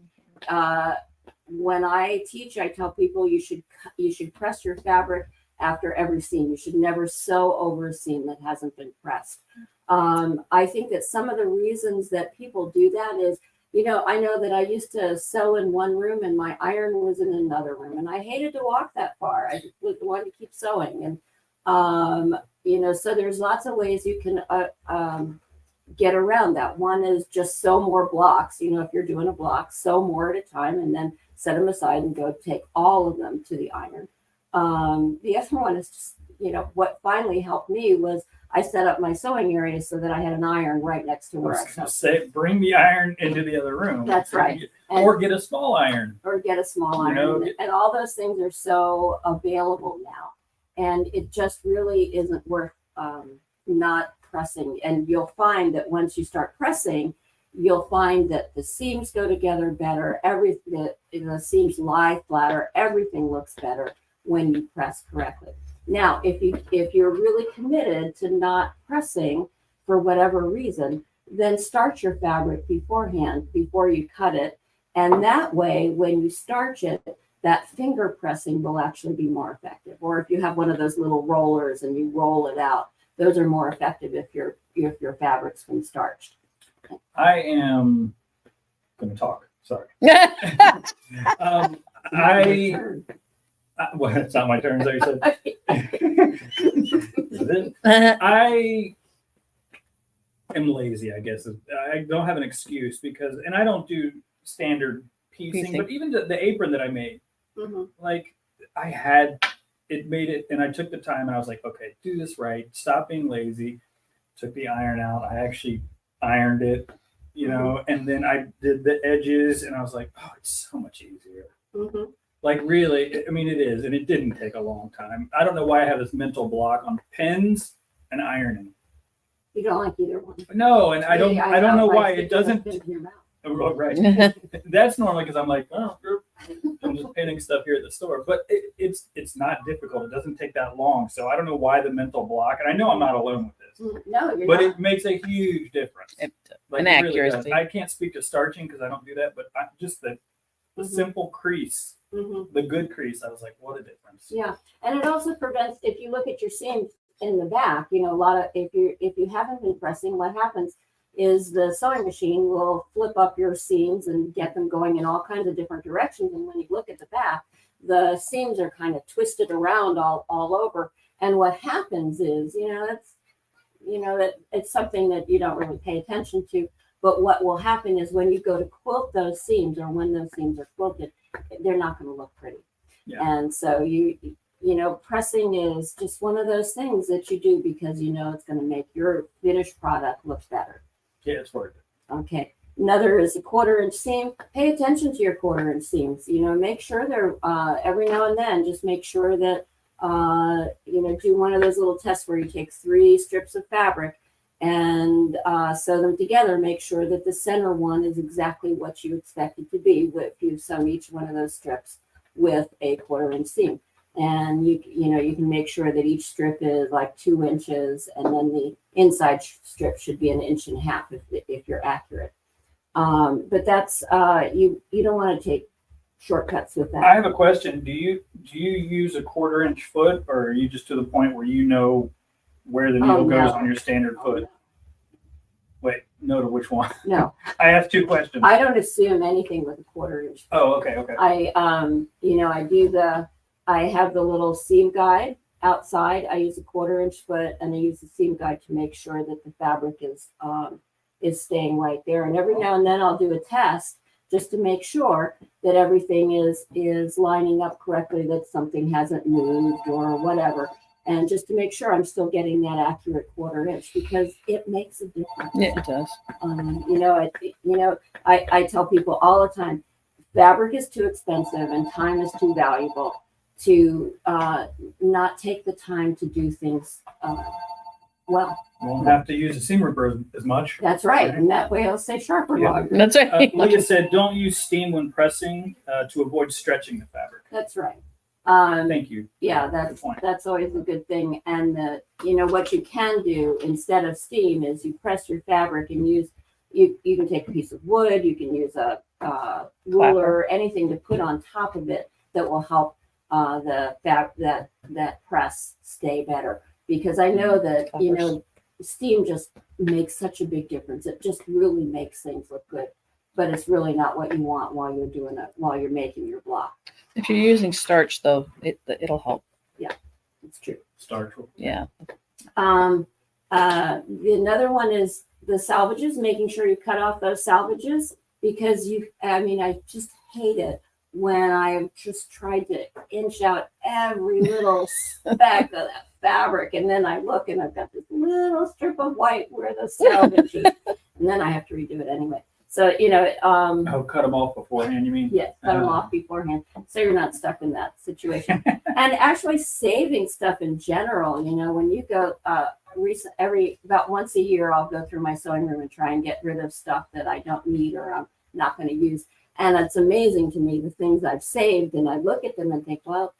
When I teach, I tell people you should press your fabric after every seam. You should never sew over a seam that hasn't been pressed. I think that some of the reasons that people do that is, I know that I used to sew in one room and my iron was in another room, and I hated to walk that far. I just wanted to keep sewing, and so there's lots of ways you can get around that. One is just sew more blocks. If you're doing a block, sew more at a time, and then set them aside and go take all of them to the iron. The other one is just, what finally helped me was I set up my sewing area so that I had an iron right next to I where was I going to sew. say, bring the iron into the other room. That's right. Or get a small iron. Or get a small iron. You know, and all those things are so available now. And it just really isn't worth not pressing. And you'll find that once you start pressing, you'll find that the seams go together better. The seams lie flatter. Everything looks better when you press correctly. Now, if you're really committed to not pressing for whatever reason, then start your fabric beforehand before you cut it. And that way, when you starch it, that finger pressing will actually be more effective. Or if you have one of those little rollers and you roll it out, those are more effective if your fabric's been starched. I am going to talk. Sorry. Well, it's not my turn, as I said. Is it? I am lazy, I guess. I don't have an excuse and I don't do standard piecing. But even the apron that I made, like I had it made it, and I took the time and I was like, okay, do this right. Stop being lazy. Took the iron out. I actually ironed it, and then I did the edges, and I was like, oh, it's so much easier. Like really, I mean, it is, and it didn't take a long time. I don't know why I have this mental block on pens and ironing. You don't like either one. No, and I don't know why it doesn't. Oh, right. That's normally because I'm like, oh, I'm just painting stuff here at the store. But it's not difficult. It doesn't take that long. So I don't know why the mental block. And I know I'm not alone with this. No, you're but not. It makes a huge difference. An really accuracy. does. I can't speak to starching because I don't do that. But just the simple crease, the good crease, I was like, what a difference. Yeah, and it also prevents, if you look at your seams in the back, if you haven't been pressing, what happens is the sewing machine will flip up your seams and get them going in all kinds of different directions. And when you look at the back, the seams are kind of twisted around all over. And what happens is, that it's something that you don't really pay attention to. But what will happen is when you go to quilt those seams, or when those seams are quilted, they're not going to look pretty. Yeah. And so pressing is just one of those things that you do because it's going to make your finished product look better. Yeah, it's worth it. Okay. Another is a 1/4-inch seam. Pay attention to your 1/4-inch seams. Make sure they're every now and then. Just make sure that do one of those little tests where you take 3 strips of fabric and sew them together. Make sure that the center one is exactly what you expect it to be if you sew each one of those strips with a 1/4 inch seam. And you can make sure that each strip is like 2 inches, and then the inside strip should be 1.5 inches if you're accurate. But that's you don't want to take shortcuts with that. I have a question. Do you use a 1/4 inch foot, or are you just to the point where you know where the needle goes on your standard foot? Wait, no, to which one? No, I asked 2 questions. I don't assume anything with a 1/4 inch. Oh, okay. I have the little seam guide outside. I use a 1/4 inch foot, and I use the seam guide to make sure that the fabric is staying right there. And every now and then I'll do a test just to make sure that everything is lining up correctly, that something hasn't moved or whatever. And just to make sure I'm still getting that accurate 1/4 inch, because it makes a difference. Yeah, it does. I tell people all the time, fabric is too expensive and time is too valuable to not take the time to do things well. You won't have to use a seam ripper as much. That's right, and that way it'll stay sharper longer. That's right. Leah said, don't use steam when pressing to avoid stretching the fabric. That's right. Thank you. Yeah, Good point. that's always a good thing. And what you can do instead of steam is you press your fabric and use you can take a piece of wood, you can use a ruler, anything to put on top of it that will help that press stay better. Because I know that steam just makes such a big difference. It just really makes things look good, but it's really not what you want while you're making your block. If you're using starch, though, it'll help. Yeah, it's true. Starch. Yeah. Another one is the salvages, making sure you cut off those salvages, because I just hate it when I just tried to inch out every little speck of that fabric, and then I look and I've got this little strip of white where the salvage is, and then I have to redo it anyway. So Cut them off beforehand, you mean? Yes, cut them off beforehand, so you're not stuck in that situation. And actually saving stuff in general, when you go about once a year, I'll go through my sewing room and try and get rid of stuff that I don't need or I'm not going to use. And it's amazing to me, the things I've saved, and I look at them and think, well,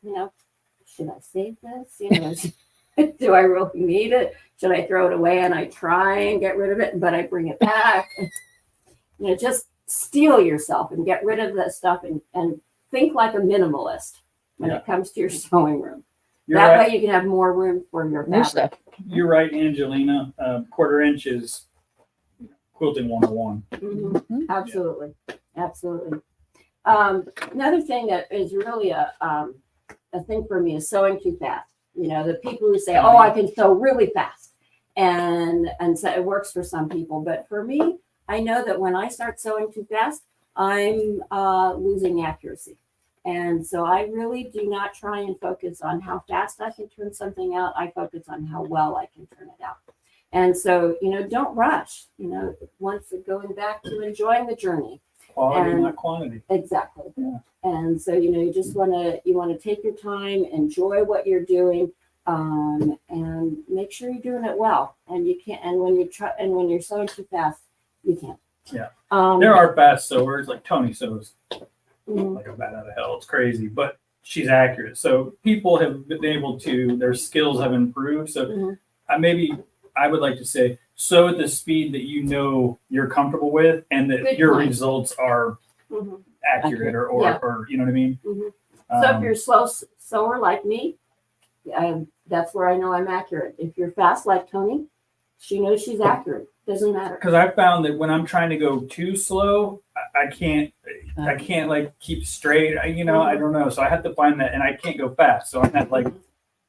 should I save this? Do I really need it? Should I throw it away? And I try and get rid of it, but I bring it back. Just steel yourself and get rid of that stuff and think like a minimalist when it comes to your sewing room. That way you can have more room for your New fabric. stuff. You're right, Angelina. 1/4 inch is quilting 101. Mm-hmm. Absolutely. Another thing that is really a thing for me is sewing too fast. The people who say, "Oh, I can sew really fast," and so it works for some people, but for me, I know that when I start sewing too fast, I'm losing accuracy. And so I really do not try and focus on how fast I can turn something out. I focus on how well I can turn it out. And so, don't rush, once going back to enjoying the journey. Quality, not quantity. Exactly. Yeah. And so, you just want to take your time, enjoy what you're doing, and make sure you're doing it well. And you can't, and when you're sewing too fast, you can't. Yeah. There are fast sewers, like Tony sews like a bat out of hell. It's crazy, but she's accurate. So people have been able to, their skills have improved. So maybe I would like to say, sew at the speed that you're comfortable with, and that Good your point. results are accurate or you know what I mean? Mm-hmm. So if you're a slow sewer like me, that's where I know I'm accurate. If you're fast like Tony, she knows she's accurate. Doesn't matter. Because I found that when I'm trying to go too slow, I can't like keep straight. I don't know. So I have to find that, and I can't go fast. So I'm that like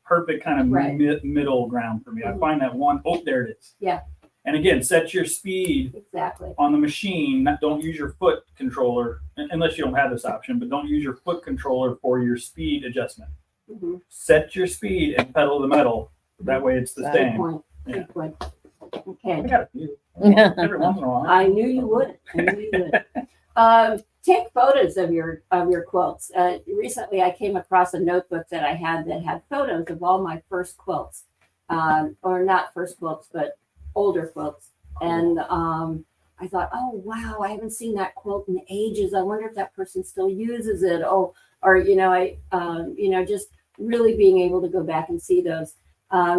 perfect kind of middle ground for me. I find that one. Oh, there it is. Yeah. And again, set your speed Exactly. on the machine. Don't use your foot controller unless you don't have this option. But don't use your foot controller for your speed adjustment. Mm-hmm. Set your speed and pedal the metal. That way, it's the Good same. point. Yeah. Good point. I Okay. got a few. Every once in a while. I knew you would. take photos of your quilts. Recently, I came across a notebook that I had that had photos of all my first quilts, or not first quilts, but older quilts. And I thought, oh wow, I haven't seen that quilt in ages. I wonder if that person still uses it. Oh, or just really being able to go back and see those.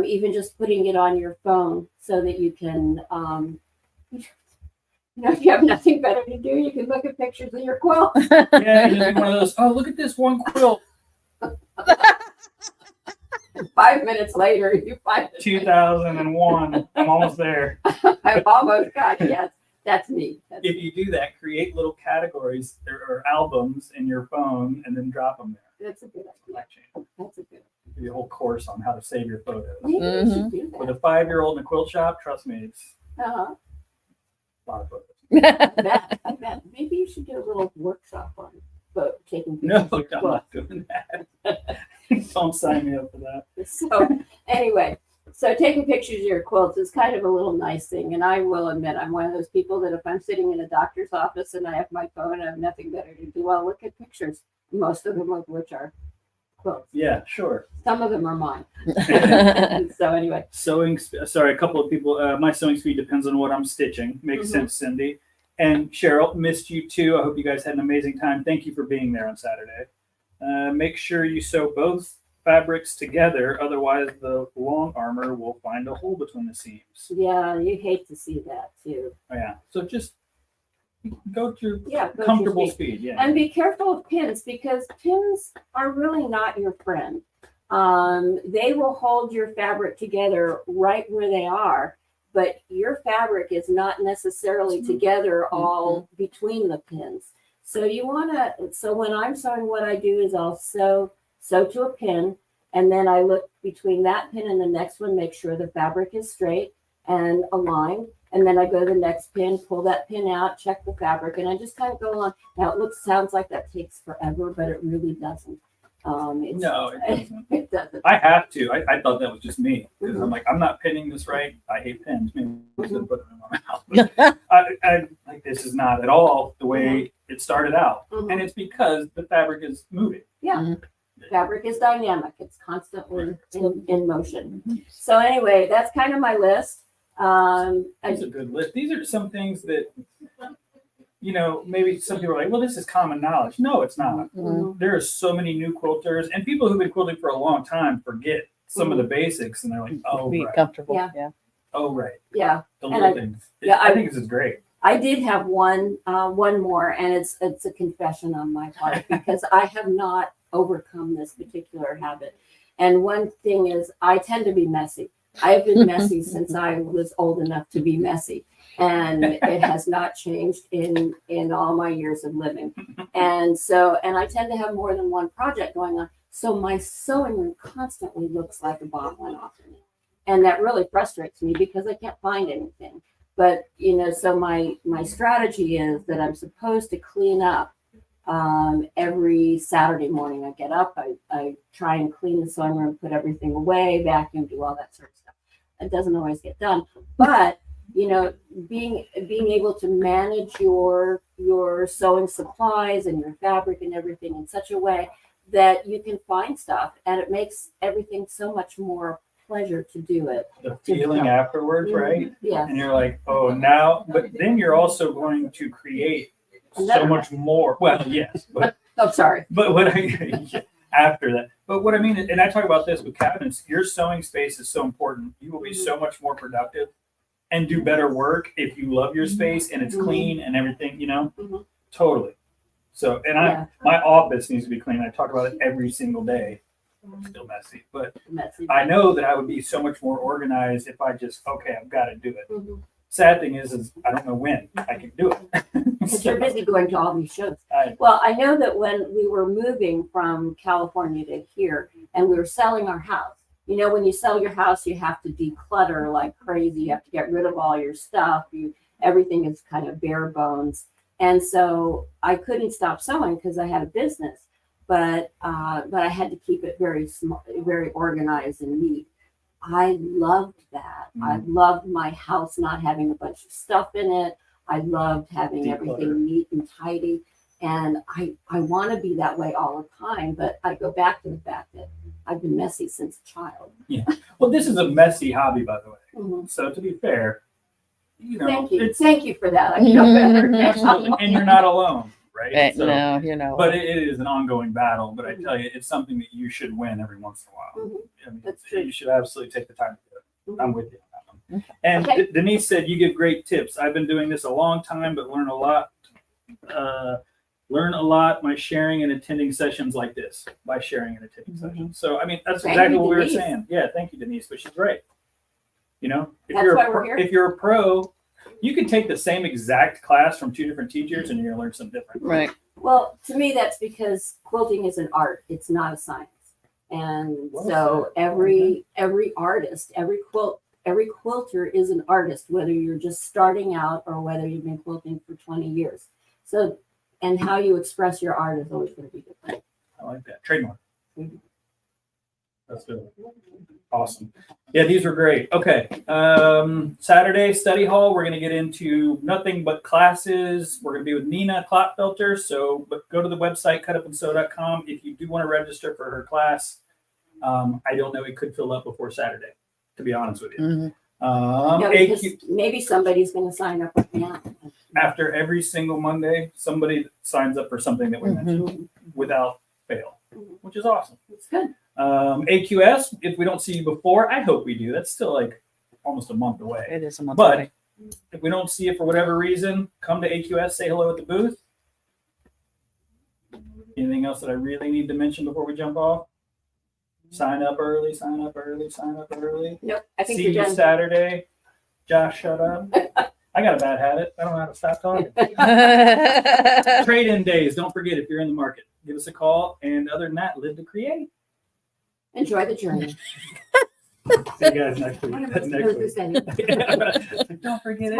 Even just putting it on your phone so that you can, if you have nothing better to do, you can look at pictures of your quilt. Yeah, you just one of those. Oh, look at this one quilt. 5 minutes later, you find it. 2001. I'm almost there. I've almost got it. Yes, that's me. If you do that, create little categories or albums in your phone and then drop them there. That's a good idea. That's a good idea. Give you a whole course on how to save your photos. Maybe we should do With that. a 5-year-old in a quilt shop, trust me, it's Uh-huh. a lot of photos. I bet. Maybe you should do a little workshop on taking pictures No, of your I'm quilt. not doing that. Don't sign me up for that. So anyway, so taking pictures of your quilts is kind of a little nice thing. And I will admit, I'm one of those people that if I'm sitting in a doctor's office and I have my phone and I have nothing better to do, I'll look at pictures, most of them of which are quilts. Yeah, sure. Some of them are mine. So anyway, A couple of people, my sewing speed depends on what I'm stitching. Makes Mhm. sense, Cindy. And Cheryl, missed you too. I hope you guys had an amazing time. Thank you for being there on Saturday. Make sure you sew both fabrics together, otherwise the long armor will find a hole between the seams. yeah, you hate to see that too. Oh, yeah. So just go to your Yeah, go to your comfortable speed. speed. Yeah. And be careful of pins because pins are really not your friend. They will hold your fabric together right where they are, but your fabric is not necessarily together all between the pins. So you want to, so when I'm sewing, what I do is I'll sew to a pin, and then I look between that pin and the next one, make sure the fabric is straight and aligned. And then I go to the next pin, pull that pin out, check the fabric, and I just kind of go on. Now sounds like that takes forever, but it really doesn't. No, it doesn't. It doesn't. I have to. I thought that was just me because I'm like, I'm not pinning this right. I hate pins. Maybe I should put them in my mouth. I like this is not at all the way it started out, and it's because the fabric is moving. Yeah. Fabric is dynamic. It's constantly in motion. So anyway, that's kind of my list. That's a good list. These are some things that, maybe some people are like, well, this is common knowledge. No, it's not. There are so many new quilters, and people who've been quilting for a long time forget some of the basics, and they're like, oh, Be right. comfortable. Yeah. Yeah. Oh, right. Yeah. The And little things. I think this is great. I did have one more, and it's a confession on my part because I have not overcome this particular habit. And one thing is, I tend to be messy. I've been messy since I was old enough to be messy, and it has not changed in all my years of living. And I tend to have more than one project going on. So my sewing room constantly looks like a bomb went off in it, and that really frustrates me because I can't find anything. But so my strategy is that I'm supposed to clean up every Saturday morning. I get up, I try and clean the sewing room, put everything away, vacuum, do all that sort of stuff. It doesn't always get done, but being able to manage your sewing supplies and your fabric and everything in such a way that you can find stuff, and it makes everything so much more pleasure to do it. The feeling afterwards, right? Yeah. And you're like, oh, now, but then you're also going to create so much more. Well, yes, but Oh, sorry. But what after that, but what I mean, and I talk about this with cabinets, your sewing space is so important. You will be so much more productive and do better work if you love your space and it's clean and everything, totally. So, and my office needs to be clean. I talk about it every single day. It's still messy, but Messy. I know that I would be so much more organized if I just, I've got to do it. Mhm. Sad thing is I don't know when I can do it. Because you're busy going to all these shows. I- Well, I know that when we were moving from California to here and we were selling our house, when you sell your house, you have to declutter like crazy. You have to get rid of all your stuff. Everything is kind of bare bones. And so I couldn't stop sewing because I had a business, but I had to keep it very small, very organized and neat. I loved that. I loved my house not having a bunch of stuff in it. I loved having everything neat and tidy. And I want to be that way all the time, but I go back to the fact that I've been messy since a child. Well, this is a messy hobby, by the way. Mhm. So to be fair, you know, Thank you. it's Thank you for that. I feel better now. and you're not alone, right? So, no, you know. but it is an ongoing battle. But I tell you, it's something that you should win every once in a while. Mhm. I mean, That's true. you should absolutely take the time to do it. I'm Mhm. with you on that one. And Okay. Denise said you give great tips. I've been doing this a long time, but learn a lot. Learn a lot by sharing and attending sessions like this. By sharing and attending sessions. So I mean, that's Thank exactly you, what we were Denise. saying. Yeah, thank you, Denise. But she's right. You know, if That's you're why we're here. if you're a pro, you can take the same exact class from 2 different teachers, and you're gonna learn something different. Right. Well, to me, that's because quilting is an art. It's not a science. And Well so said. every artist, every quilter is an artist, whether you're just starting out or whether you've been quilting for 20 years. So, and how you express your art is always going to be different. I like that. Trademark. Mhm. That's good. Awesome. Yeah, these were great. Okay. Saturday study hall. We're going to get into nothing but classes. We're going to be with Nina Klotfelter. So, but go to the website cutupandsew.com if you do want to register for her class. I don't know. It could fill up before Saturday, to be honest with you. Mhm. Yeah, AQ, because maybe somebody's going to sign up right now. after every single Monday, somebody signs up for something that we mentioned without fail, which is awesome. It's good. AQS, if we don't see you before, I hope we do. That's still like almost a month away. It is a month But away. if we don't see you for whatever reason, come to AQS, say hello at the booth. Anything else that I really need to mention before we jump off? Sign up early, sign up early, sign up early. Nope, I think See you're you done. Saturday. Josh, shut up. I got a bad habit. I don't know how to stop talking. Trade-in days. Don't forget, if you're in the market, give us a call. And other than that, live to create. Enjoy the journey. See you guys next week. One of us Next knows week. this anyway. Don't forget it.